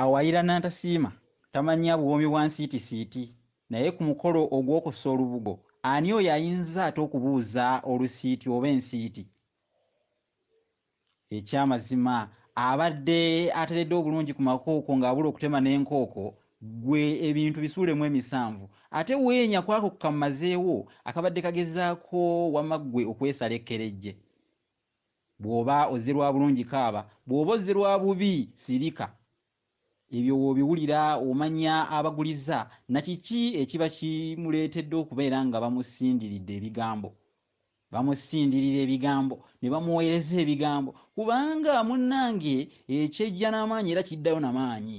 awayira n'antasiima tamanya buwomi bwa nsiitisiiti naye ku mukolo ogw'okussa olubugo ani oyo ayinza ate okubuuza olusiiti oba ensiiti? Ekyamazima abadde ateredde obulungi ku makooko ng'abula okutema n'enkooko gwe ebintu bisuulemu emisanvu ate weenya kwako kukamazeewo akabadde kagezaako wamaggwe okwesala ekkerejje. Bw'oba ozze lwa bulungi kaaba, bw'oba ozze lwa bubi sirika. Ebyo w'obiwulira omanya abaguliza na kiki ekiba kimuleetedde okubeera nga bamusindiridde ebigambo. Bamusindirira ebigambo ne bamuweereza ebigambo kubanga munnange ekyejja n'amaanyi era kiddayo n'amaanyi.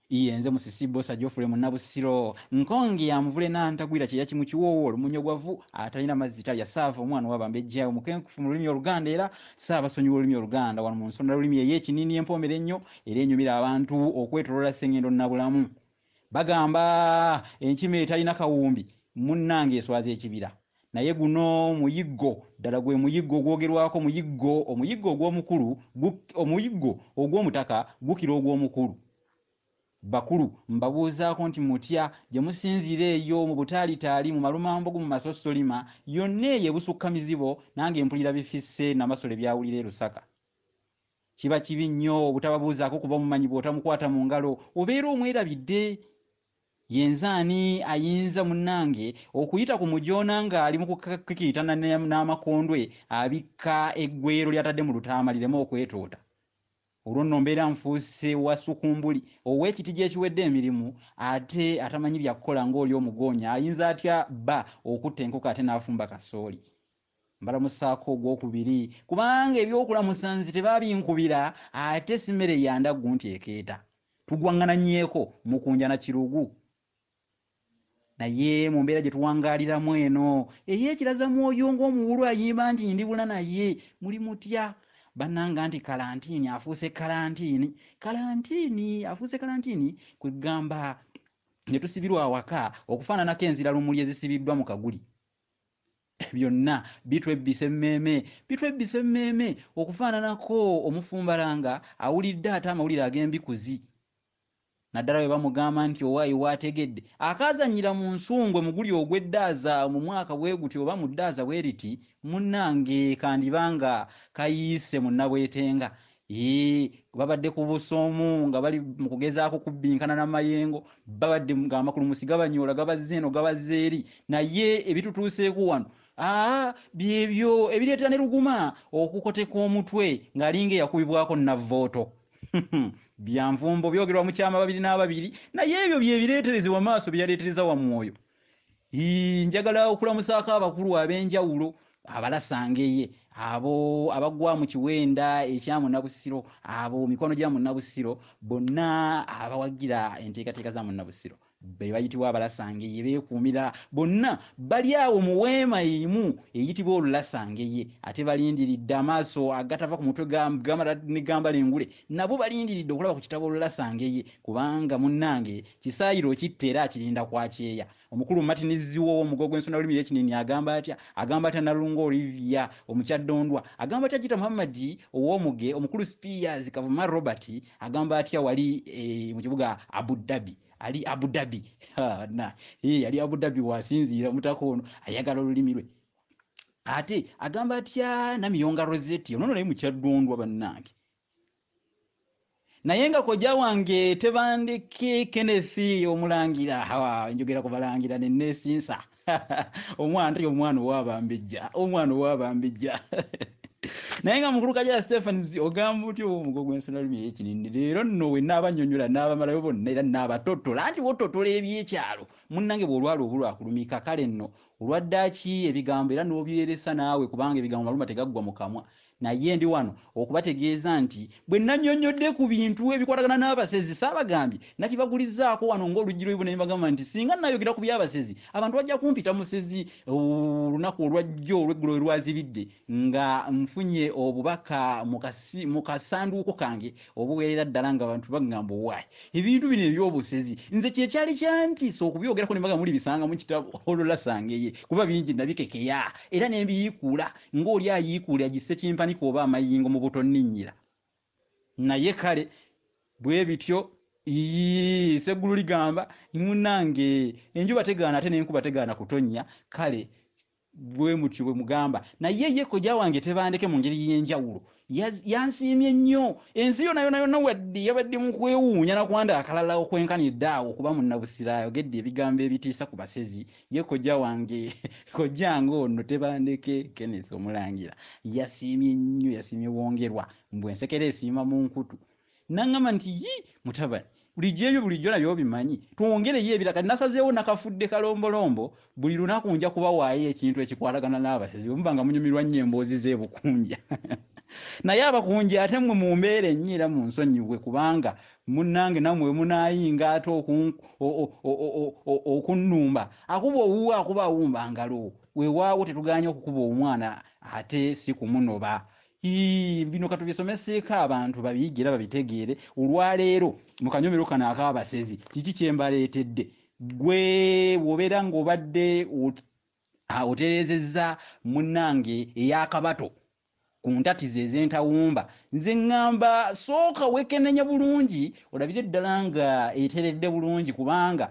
Iyenze musisi bosa Geoffrey Munnabusiro nkonge yamuvule n'antagwira kye yakimukiwoowo olumunyogovu atalina mazzi talya saava omwana w'abambejja omukenkufu mu lulimi Oluganda era saabasonyiwa olulimi Oluganda wano mu nsonda lulimi ey'ekinini empomera ennyo era enyumira abantu okwetoloola Ssengendo Nnabulamu. Bagamba enkima etalina kawumbi munnange eswaza ekibira naye guno muyiggo ddala gwe muyiggo ogwogerwako omuyiggo ogw'omukulu omuyiggo ogw'omutaka gukira ogw'omukulu. Bakulu mbabuuzaako nti mutya gye musinziira eyo mu butaalitali mu malumambogo mu masosolima yonna eyo ebusukka mizibo nange mpulira bifisse namasole byawulira e Lusaka. Kiba kibi nnyo obutababuuzaako kuba mumanyi bw'otamukwata mu ngalo obeera omwerabidde. Yenzaani ayinza munnange okuyita ku mujoona ng'ali mu kukikiitana n'amakondwe abikka eggwero lyatadde mu lutaama lireme okwetoota. Olwo nno mbeera nfuuse wa sukumbuli ow'ekiti gy'ekiwedde emirimu ate atamanyi byakukola ng'oli omugoonya ayinza atya bba okutta enkoko ate n'afumba kasooli. Mbalamusaako ogwokubiri kubanga ebyokulamusa nzi tebaabinkubira ate si mmere yandaggu nti ekeeta tugwaŋŋananyeeko mukunja na kirugu. Naye mu mbeera gye tuwangaaliramu eno ey'ekiraza mwoyo ng'omuwulu ayimba nti ndibula naye muli mutya bannanga nti kalantiini afuuse kalantiini afuuse kalantiini kwegamba ne tusibirwa awaka okufaananako enzira lumuli ezisibiddwa mu kaguli. Byonna bitwebbisa emmeeme okufaananako omufumbalanga awulidde ate amawulire ag'embikuzi. Naddala we bamugamba nti owaayi waategedde akaazannyira mu nsungwe muguli ogw'eddaaza mu mwaka bwe guti oba mu ddaaza bwe riti munnange kandibanga kayiise mu nnabwetenga. Babadde ku busoomu nga bali mu kugezaako kubbinkana n'amayengo babadde ng'amakulu gabanyoola gabazze eno gabazze eri naye ebitutuuseeko wano byebyo ebireetera ne luguma okukoteka omutwe ng'alinga eyakubibwako navvooto. Byanvumbo byogerwa mu kyama 2 naye ebyo byebireeterezebwa maaso byaleetereza wa mwoyo. Njagala okulamusaako abakulu ab'enjawulo abalasangeye abo abagwa mu kiwenda ekya Munnabusiro abo mikono gya Munnabusiro bonna abawagira enteekateeka za Munnabusiro be bayitibwa abalasangeye beekuumira bonna bali awo mu weema emu eyitibwa olulasangeye ate balindiridde amaaso agatava ku mutwe gamba lengule nabo balindiridde okulaba ku kitabo olulasangeye kubanga munnange kisaayiro kitta era akirinda kwakyeya. Omukulu Martinizi w'omugogo gw'ensonda lulimi y'ekinini agamba atya Nalunga Olivia omukyadondwa agamba atya Jita Muhammad ow'omuge omukulu Spears Kavuma Robert agamba atya wali mu kibuga Abu Dhabi ali Abu Dhabi ali Abu Dhabi wasinziira omutako ono ayagala olulimi lwe. Ate agamba atya Namiyonga Rosette ono naye mukyadondwa bannange. Naye nga kojja wange Tebandeke Kenneth omulangira njogera ku balangira ne neesinsa omwana ow'abambejja naye nga mukulu Kajala Stephens ogamba otyo omugogo gw'ensonda lulimi y'ekinini leero nno we naabanyonyola n'abamalayo bonna era n'abatotola anti wototola ebyekyalo munnange bw'olwala obulwakulumika kale nno olwaddaaki ebigambo era n'obyeresa naawe kubanga ebigambo maluma tegaggwa mu kamwa. Naye ndi wano okubategeeza nti bwe nannyonnyodde ku bintu ebikwatagana n'abasezi saabagambye nakibagulizaako wano ng'oluggi lw'ebuna ne bagamba nti singa nayogera ku by'abasezi abantu bajja kumpita musezi olunaku olwajjo olw'eggulo we lwazibidde nga nfunye obubaka mu kasanduuko kange obuweerera ddala nga abantu bagamba owaayi ebintu bino eby'obusezi nze kyekyali kyantiisa okubyogerako ne mbaga muli bisanga mu kitabo olulasangeye kuba bingi nabikekeya era ne mbiyiikuula ng'oli ayiikuula gisse kimpaniko oba amayingo mu butonninnyira. Naye kale bwe bityo seggulu ligamba munnange enjuba tegaana ate n'enkuba tegaana kutonnya kale bwe mutyo bwe mugamba naye ye kojja wange Tebandeke mu ngeri y'enjawulo yansiimye nnyo ensi yonna wadde yabadde mu kwewuunya nakwanda akalala okwenkanidde awo okuba munnabusiro ayogedde ebigambo ebitiisa ku basezi ye kojja wange kojjange ono Tebandeke Kenneth Omulangira yasiimye nnyo yasiimye bwongerwa mbwe ensekera esiima mu nkutu nangamba nti mutabani bulijjo nabyo bimanyi twongereyo ebirala nasazeewo nakafudde kalombolombo buli lunaku nja kubawaayo ekintu ekikwatagana n'abasezi bwe muba nga munyumirwa nnyo emboozi z'ebukunja naye abakunja ate mmwe mu mbeera ennyira mu nsonyiwe kubanga munnange nammwe munaayinga ate okunnumba akuba owuwa akuba awumba ngalo weewaawo tetuganye okukuba omwana ate si kumunoba bino katubisomeseeko abantu babiyigira babitegeere olwaleero mu kanyomero kano ak'abasezi kiki kyembaleetedde gwe wobeera ng'obadde otereezezza munnange ey'akabato ku ntatizo ez'entawumba nze ŋŋamba sooka wekenenya bulungi olabire ddala nga eteredde bulungi kubanga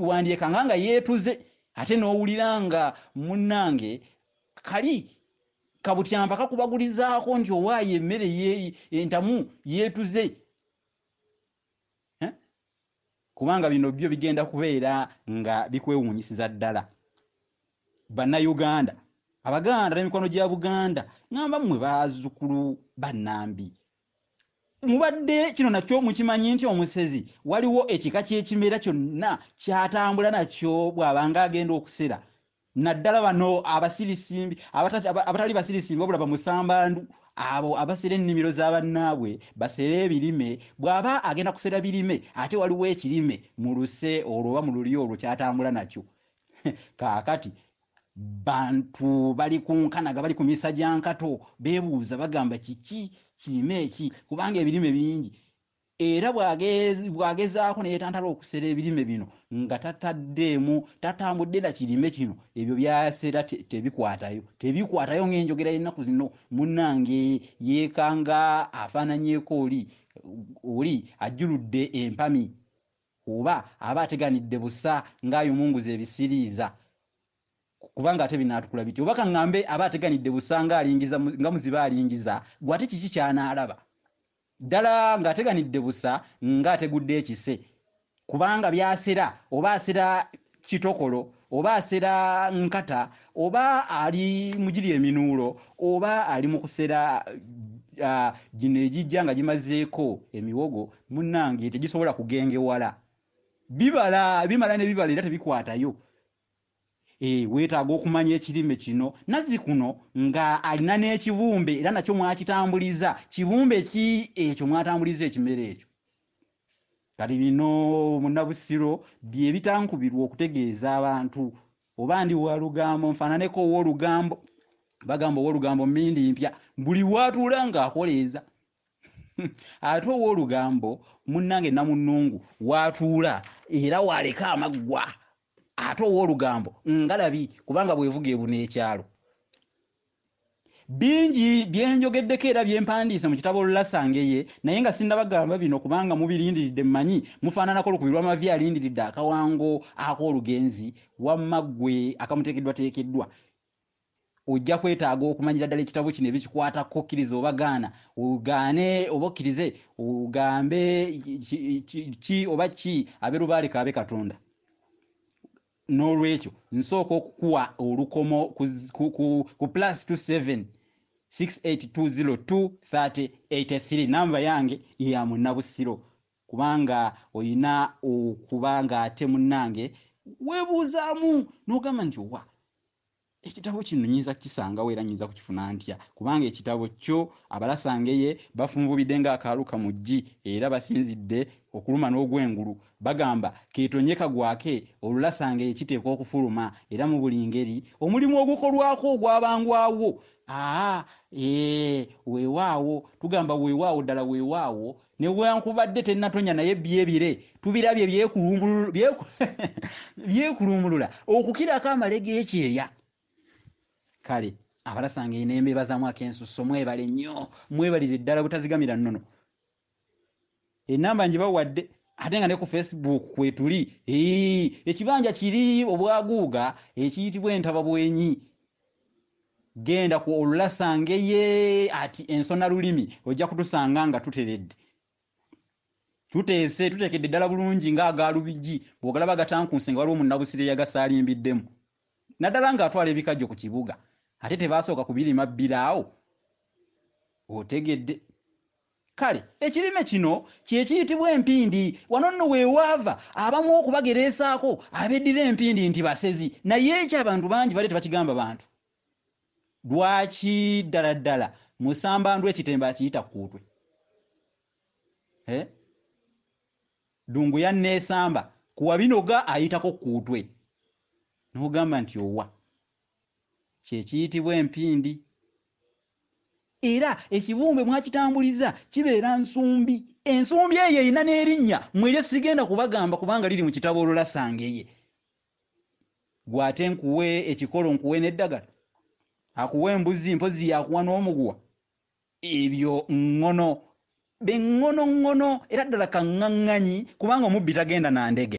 wandyekanga nga yeetuze ate n'owulira nga munnange kali kabutyamba kakubagulizaako nti owaayo emmere entamu yeetuze kubanga bino byo bigenda kubeera nga bikwewuunyisiza ddala bannayuganda abaganda n'emikono gya Buganda ŋŋamba mmwe bazzukulu bannambi mubadde kino nakyo mukimanyi nti omusezi waliwo ekika ky'ekimera kyonna kyatambula nakyo bw'abanga agenda okusera naddala bano abasirisimbi abatali basirisimbi wabula bamusambandu abo abasera ennimiro z'abannaabwe basera ebirime bw'aba agenda kusera birime ate waliwo ekirime mu luse olwo oba mu luli olwo kyatambula nakyo kaakati bantu bali ku nkanaga bali ku misa gya nkato beebuuza bagamba kiki kirime eki kubanga ebirime bingi era bwagezaako naye tantala okusera ebirime bino nga tatambudde na kirime kino ebyo byasera tebikwatayo ng'enjogera y'ennaku zino munnange yeekanga afaananyeeko oli ajjuludde empami oba aba ateganidde busa ng'ayumunguza ebisiriiza kubanga ate binaatukula biti oba kaŋŋambe aba ateganidde busa nga muziba alingiza gwe ate kiki ky'anaalaba ddala ng'ateganidde busa ng'ategudde ekise kubanga byasera oba asera kitokolo oba asera nkata oba ali mugiri eminuulo oba ali mu kusera gino egijja nga gimazeeko emiwogo munnange tegisobola kugengewala bimala ne bibala era tebikwatayo weetaaga okumanya ekirime kino Nazzikuno nga alina n'ekibumbe era nakyo mwakitambuliza kibumbe ki ekyo mwatambuliza ekimera ekyo kati bino munnabusiro bye bitankubirwa okutegeeza abantu oba ndi walugambo nfaananeko ow'olugambo bagamba ow'olugambo mmindi mpya buli waatuula ng'akoleeza ate ow'olugambo munnange namunnungu waatuula era waaleka amaggwa ate ow'olugambo ngalabi kubanga bwevuga ebuna ekyalo bingi byenjogeddeko era byempandiise mu kitabo Olulasangeye naye nga sinnabagamba bino kubanga mubirindiridde mmanyi mufaananako lukubirwa amavi alindiridde akawango ak'olugenzi wamma ggwe akamuteekeddwateekeddwa ojja kwetaaga okumanyira ddala ekitabo kino ebikikwatako okkiriza oba gaana ogaane oba okkirize ogambe ki oba ki abeerubaale kaabe Katonda n'olwekyo nsooka okukuwa olukomo ku +27 6820 23083 namba yange ya munnabusiro kubanga oyina okuba nga ate munnange weebuuzaamu n'ogamba nti owa ekitabo kino nyinza kukisangawo era nyinza kukifuna ntya kubanga ekitabo kyo Abalasangeye bafunvubidde ng'akaaluka mu ggi era basinzidde okuluma n'ogwengulu bagamba keetonyeka gwake Olulasangeye kiteekwa okufuluma era mu buli ngeri omulimu ogukolwako ogwabangwawo weewaawo tugamba weewaawo ddala weewaawo ne wankubadde tennatonya naye byebire tubirabye byekulumbulula okukirako amalege ekyeya kale Abalasangeye n'embeebazaamu akensusso mwebale nnyo mwebalire ddala butazigamira nnono enamba njibawadde ate nga ne ku Facebook kwetuli ekibanja kiri obwaguuga ekiyitibwa entaba bwenyi. Genda ku Olulasangeye ati ensona lulimi ojja kutusanga nga tuteredde. Tuteekedde ddala bulungi ng'agaalubijji bw'ogalaba gatankunse nga waliwo munnabusire yagasalimbiddemu. Naddala ng'atwala ebikajjo ku kibuga ate tebaasooka kubirima bbiraawo. Otegedde. Kale ekirime kino kye kiyitibwa empindi. Wano nno weewaava abamu okubagereesaako abeddira empindi nti basezi, naye ekyo abantu bangi bali tebakigamba bantu. Lwaki ddala ddala Musambandwa ekitembe akiyita Kuutwe? Dungu yanneesamba kuwa binoga ayitako Kuutwe. N'ogamba nti owa. Kye kiyitibwa empindi. Era ekibumbe mwakitambuliza kibeera nsumbi. Ensumbi eyo erina n'erinnya mwelye sigenda kubagamba kubanga liri mu kitabo Olulasangeye. Gwate nkuwe ekikolo nkuwe n'eddagala. Akuwe embuzi mpozi yakuwa n'omuguwa. Ebyo ngono. Be ngono era ddala kaŋŋaŋŋanyi kubanga omubbi tagenda na ndege.